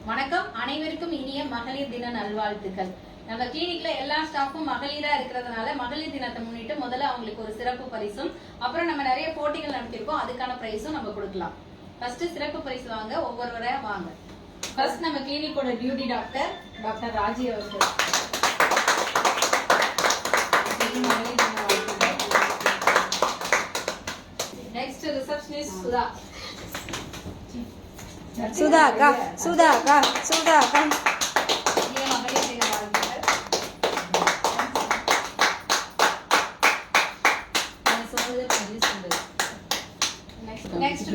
வணக்கம், அனைவருக்கும் இனிய மகளிர் தின நல்வாழ்த்துக்கள். நம்ம கிளினிக்ல எல்லா ஸ்டாஃபும் மகளிரா இருக்கிறதுனால மகளிர் தினத்தை முன்னிட்டு முதல்ல அவங்களுக்கு ஒரு சிறப்பு பரிசும், அப்புறம் நம்ம நிறைய போட்டிகள் நடத்திருக்கோம், அதுக்கான பிரைஸும் நம்ம கொடுக்கலாம். ஃபர்ஸ்ட் சிறப்பு பரிசு வாங்க ஒவ்வொருவரையா வாங்க. ஃபர்ஸ்ட் நம்ம கிளினிக்கோட டியூட்டி டாக்டர் ராஜி அவர்கள். நெக்ஸ்ட் ரிசப்ஷனிஸ்ட் சுதா அக்கா. Next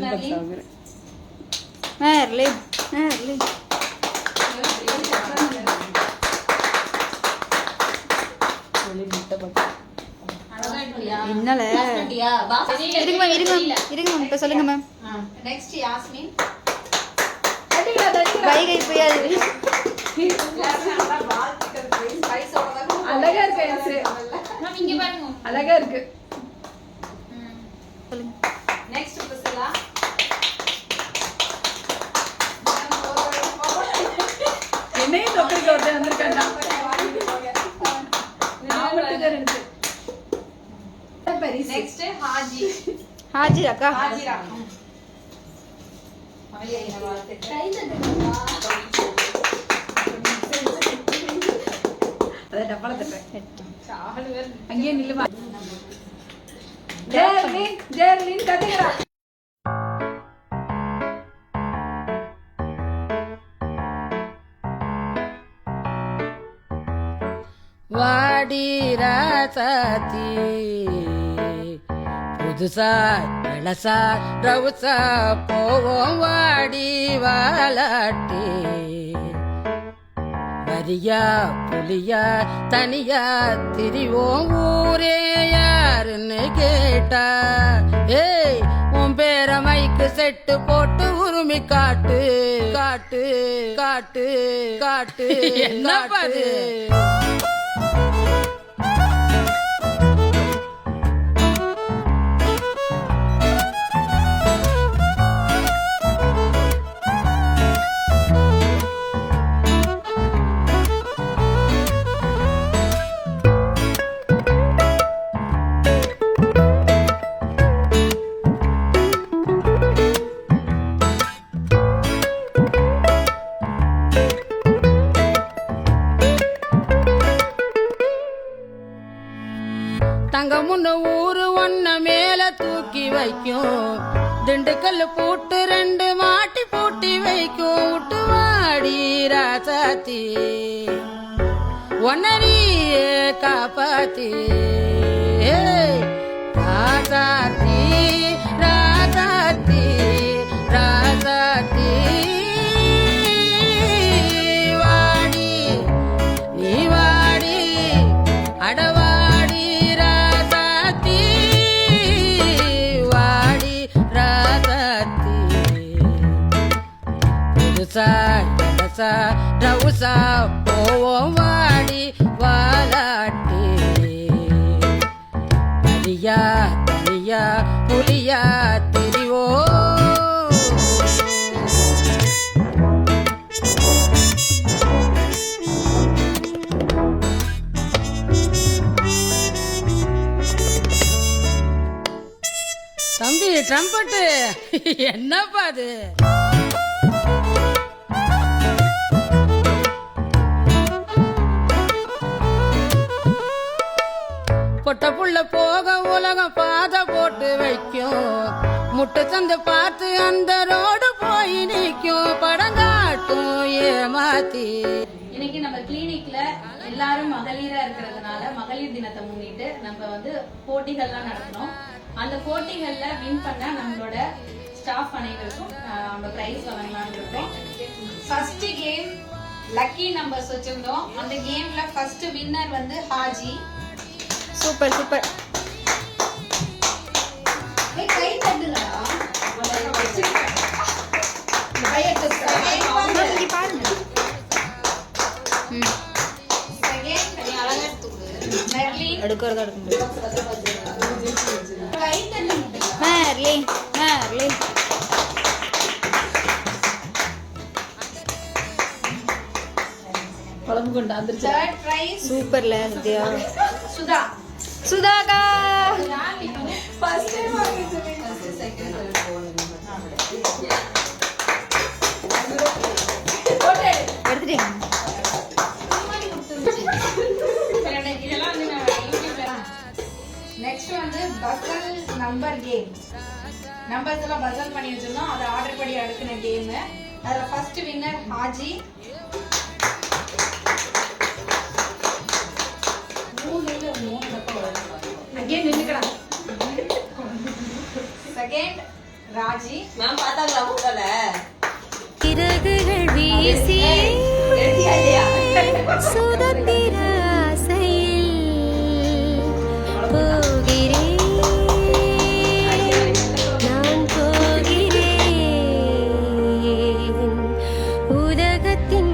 Merlin. இருங்க சொல்லுங்க மேம். Next Yasmin. வைகை புயல். அழகா இருக்கு. இங்க பாருங்க, அழகா இருக்கு. சொல்லுங்க. Next Priscilla. என்னையும் தொப்பிக்க ஒருத்தன் வந்திருக்காண்டா. நான் மட்டும் தான் இருக்கு. நெக்ஸ்ட் ஹாஜி. ஹாஜி அக்கா. ஹாஜிரா. அத டப்பால தட்டேன். அங்கேயே நில்லுமா. ஜெர்லின் கத்துக்கிறா. வாடி ராசாத்தி புதுசா இளசா ரவுசா போவோம் வாடி வாலாட்டி வரியா புலியா தனியா திரிவோம் ஊரே யாருன்னு கேட்டா ஏய் உன் பேர மைக்கு செட்டு போட்டு உரிமை காட்டு காட்டு காட்டு காட்டு என்ன பாரு. தங்க முன்ன ஊரு ஒன்ன மேல தூக்கி வைக்கும், திண்டுக்கல் பூட்டு 2 மாட்டி பூட்டி வைக்கும். விட்டு வாடி ராசாத்தி ஒன்னரியே காப்பாத்தி ராசாத்தி ராசாத்தி ராசாத்தி வாடி நீ வாடி அடவா ரவுசா போவோம் வாடி வாலாட்டி தனியா தனியா புலியா திரிவோ. தம்பி ட்ரம்பட்டு என்னப்பா அது? பொட்ட புள்ள போக உலகம் பாத போட்டு வைக்கும், முட்டை சந்து பார்த்து அந்த ரோடு போய் நிற்கும், படங்காட்டும் ஏமாத்தி. இன்னைக்கு நம்ம கிளினிக்ல எல்லாரும் மகளிரா இருக்கிறதுனால மகளிர் தினத்தை முன்னிட்டு நம்ம போட்டிகள்லாம் நடத்தணும். அந்த போட்டிகள்ல வின் பண்ண நம்மளோட ஸ்டாஃப் அனைவருக்கும் நம்ம பிரைஸ் வழங்கலாம்னு இருக்கோம். ஃபர்ஸ்ட் கேம் லக்கி நம்பர்ஸ் வச்சிருந்தோம். அந்த கேம்ல first winner Haji. Super super. கை தட்டுங்கடா. பாருங்க. எடுக்கிறதா எடுக்க முடியும். குழம்பு கொண்டு வந்துருச்சு. தேர்ட் பிரைஸ் சூப்பர்ல சத்யா. சுதா. சுதாக்கா ஃபர்ஸ்ட் டைம் வாங்கிட்டு செகண்ட் எடுத்துட்டீங்க. நெக்ஸ்ட் வந்து பசல் நம்பர் கேம். நம்பர்ஸ் எல்லாம் பசல் பண்ணி வச்சிருந்தோம். அதை ஆர்டர் படி அடுக்கின கேம். அதுல ஃபர்ஸ்ட் வின்னர் ஹாஜி. அங்கேயே நின்னுக்கடா. செகண்ட் ராஜி. மேம் பார்த்தாங்களா உங்கள இறகுகள் வீசி எடுத்தியா இல்லையா? சுதந்திர ஆசையில் போகிறேன், நான் போகிறேன். உலகத்தின்